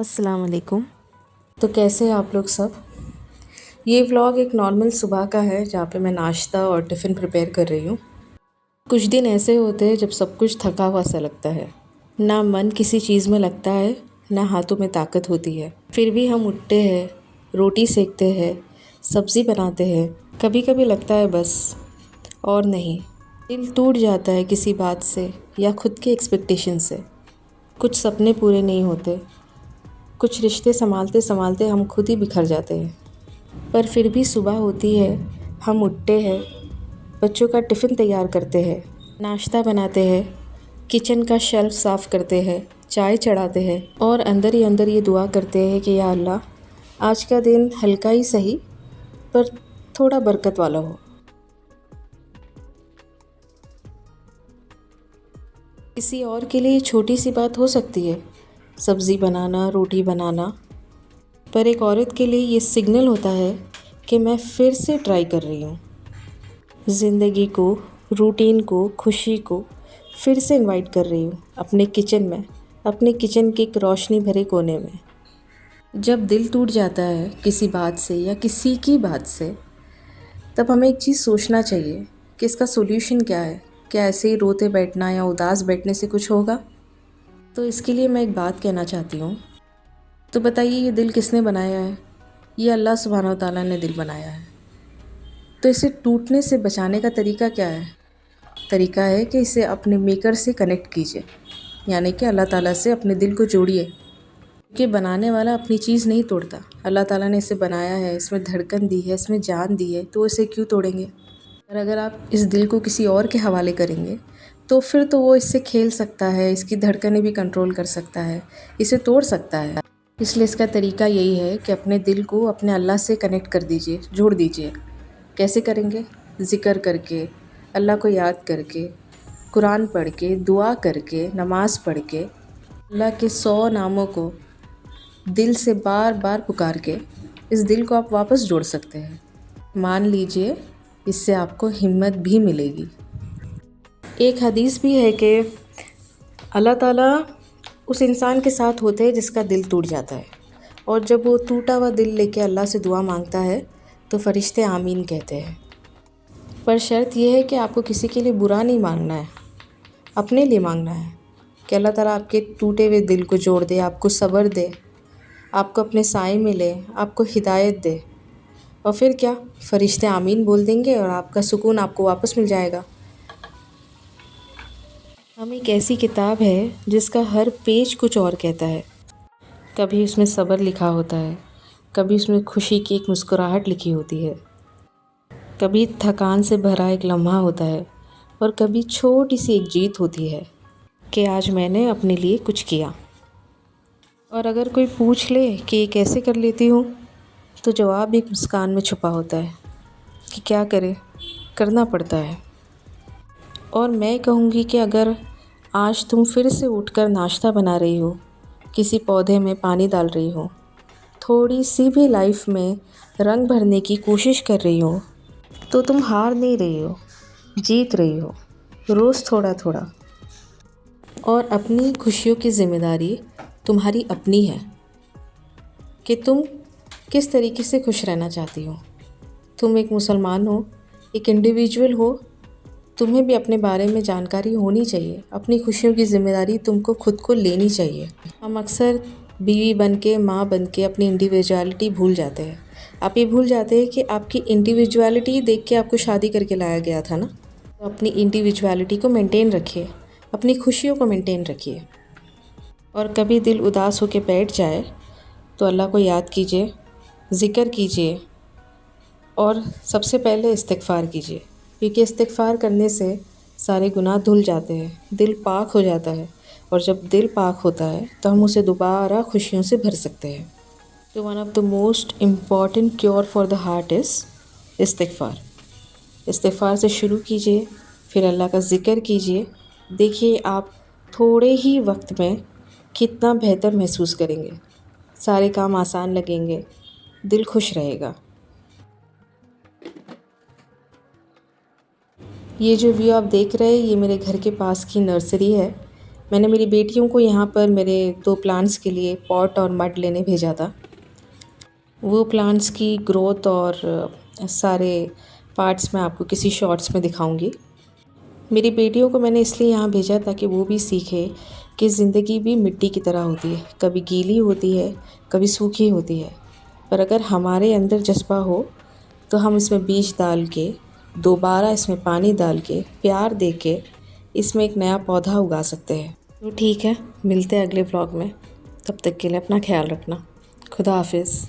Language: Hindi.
अस्सलाम वालेकुम। तो कैसे हैं आप लोग सब। ये व्लॉग एक नॉर्मल सुबह का है जहाँ पे मैं नाश्ता और टिफ़िन प्रिपेयर कर रही हूँ। कुछ दिन ऐसे होते हैं जब सब कुछ थका हुआ सा लगता है, ना मन किसी चीज़ में लगता है, ना हाथों में ताकत होती है। फिर भी हम उठते हैं, रोटी सेकते हैं, सब्ज़ी बनाते हैं। कभी कभी लगता है बस और नहीं। दिल टूट जाता है किसी बात से या खुद के एक्सपेक्टेशन से। कुछ सपने पूरे नहीं होते, कुछ रिश्ते संभालते संभालते हम खुद ही बिखर जाते हैं। पर फिर भी सुबह होती है, हम उठते हैं, बच्चों का टिफ़िन तैयार करते हैं, नाश्ता बनाते हैं, किचन का शेल्फ साफ़ करते हैं, चाय चढ़ाते हैं और अंदर ही अंदर ये दुआ करते हैं कि या अल्लाह आज का दिन हल्का ही सही पर थोड़ा बरकत वाला हो। किसी और के लिए छोटी सी बात हो सकती है, सब्ज़ी बनाना, रोटी बनाना, पर एक औरत के लिए ये सिग्नल होता है कि मैं फिर से ट्राई कर रही हूँ। ज़िंदगी को, रूटीन को, खुशी को फिर से इनवाइट कर रही हूँ अपने किचन में, अपने किचन के एक रोशनी भरे कोने में। जब दिल टूट जाता है किसी बात से या किसी की बात से, तब हमें एक चीज़ सोचना चाहिए कि इसका सॉल्यूशन क्या है। क्या ऐसे ही रोते बैठना या उदास बैठने से कुछ होगा? तो इसके लिए मैं एक बात कहना चाहती हूँ। तो बताइए, ये दिल किसने बनाया है? ये अल्लाह सुब्हानहू व तआला ने दिल बनाया है। तो इसे टूटने से बचाने का तरीका क्या है? तरीका है कि इसे अपने मेकर से कनेक्ट कीजिए, यानी कि अल्लाह ताला से अपने दिल को जोड़िए। कि बनाने वाला अपनी चीज़ नहीं तोड़ता। अल्लाह ताला ने इसे बनाया है, इसमें धड़कन दी है, इसमें जान दी है, तो इसे क्यों तोड़ेंगे? और अगर आप इस दिल को किसी और के हवाले करेंगे तो फिर तो वो इससे खेल सकता है, इसकी धड़कनें भी कंट्रोल कर सकता है, इसे तोड़ सकता है। इसलिए इसका तरीका यही है कि अपने दिल को अपने अल्लाह से कनेक्ट कर दीजिए, जोड़ दीजिए। कैसे करेंगे? ज़िक्र करके, अल्लाह को याद करके, कुरान पढ़ के, दुआ करके, नमाज़ पढ़ के, अल्लाह के 100 नामों को दिल से बार बार पुकार के इस दिल को आप वापस जोड़ सकते हैं। मान लीजिए, इससे आपको हिम्मत भी मिलेगी। एक हदीस भी है कि अल्लाह ताला उस इंसान के साथ होते हैं जिसका दिल टूट जाता है, और जब वो टूटा हुआ दिल लेके अल्लाह से दुआ मांगता है तो फ़रिश्ते आमीन कहते हैं। पर शर्त यह है कि आपको किसी के लिए बुरा नहीं मांगना है, अपने लिए मांगना है कि अल्लाह ताला आपके टूटे हुए दिल को जोड़ दे, आपको सब्र दे, आपको अपने साए में ले, आपको हिदायत दे। और फिर क्या, फ़रिश्ते आमीन बोल देंगे और आपका सुकून आपको वापस मिल जाएगा। हम एक ऐसी किताब है जिसका हर पेज कुछ और कहता है। कभी उसमें सब्र लिखा होता है, कभी उसमें खुशी की एक मुस्कुराहट लिखी होती है, कभी थकान से भरा एक लम्हा होता है, और कभी छोटी सी एक जीत होती है कि आज मैंने अपने लिए कुछ किया। और अगर कोई पूछ ले कि ये कैसे कर लेती हूँ, तो जवाब एक मुस्कान में छुपा होता है कि क्या करें, करना पड़ता है। और मैं कहूँगी कि अगर आज तुम फिर से उठकर नाश्ता बना रही हो, किसी पौधे में पानी डाल रही हो, थोड़ी सी भी लाइफ में रंग भरने की कोशिश कर रही हो, तो तुम हार नहीं रही हो, जीत रही हो, रोज़ थोड़ा थोड़ा। और अपनी खुशियों की ज़िम्मेदारी तुम्हारी अपनी है कि तुम किस तरीके से खुश रहना चाहती हो। तुम एक मुसलमान हो, एक इंडिविजुअल हो, तुम्हें भी अपने बारे में जानकारी होनी चाहिए। अपनी खुशियों की ज़िम्मेदारी तुमको खुद को लेनी चाहिए। हम अक्सर बीवी बन के, माँ बन के अपनी इंडिविजुअलिटी भूल जाते हैं। आप ये भूल जाते हैं कि आपकी इंडिविजुअलिटी देख के आपको शादी करके लाया गया था ना। तो अपनी इंडिविजुअलिटी को मेंटेन रखिए, अपनी खुशियों को मेंटेन रखिए। और कभी दिल उदास होकर बैठ जाए तो अल्लाह को याद कीजिए, ज़िक्र कीजिए, और सबसे पहले इस्तिग़फ़ार कीजिए, क्योंकि इस्तिग़फ़ार करने से सारे गुनाह धुल जाते हैं, दिल पाक हो जाता है। और जब दिल पाक होता है तो हम उसे दोबारा खुशियों से भर सकते हैं। तो one of the most important cure for the heart is इस्तिग़फ़ार। इस्तिग़फ़ार से शुरू कीजिए, फिर अल्लाह का ज़िक्र कीजिए। देखिए आप थोड़े ही वक्त में कितना बेहतर महसूस करेंगे, सारे काम आसान लगेंगे, दिल खुश रहेगा। ये जो व्यू आप देख रहे हैं, ये मेरे घर के पास की नर्सरी है। मैंने मेरी बेटियों को यहाँ पर मेरे 2 प्लांट्स के लिए पॉट और मड लेने भेजा था। वो प्लांट्स की ग्रोथ और सारे पार्ट्स मैं आपको किसी शॉर्ट्स में दिखाऊंगी। मेरी बेटियों को मैंने इसलिए यहाँ भेजा ताकि वो भी सीखे कि ज़िंदगी भी मिट्टी की तरह होती है, कभी गीली होती है, कभी सूखी होती है। पर अगर हमारे अंदर जज्बा हो तो हम इसमें बीज डाल के, दोबारा इसमें पानी डाल के, प्यार दे के इसमें एक नया पौधा उगा सकते हैं। तो ठीक है, मिलते हैं अगले व्लॉग में। तब तक के लिए अपना ख्याल रखना। खुदा हाफिज़।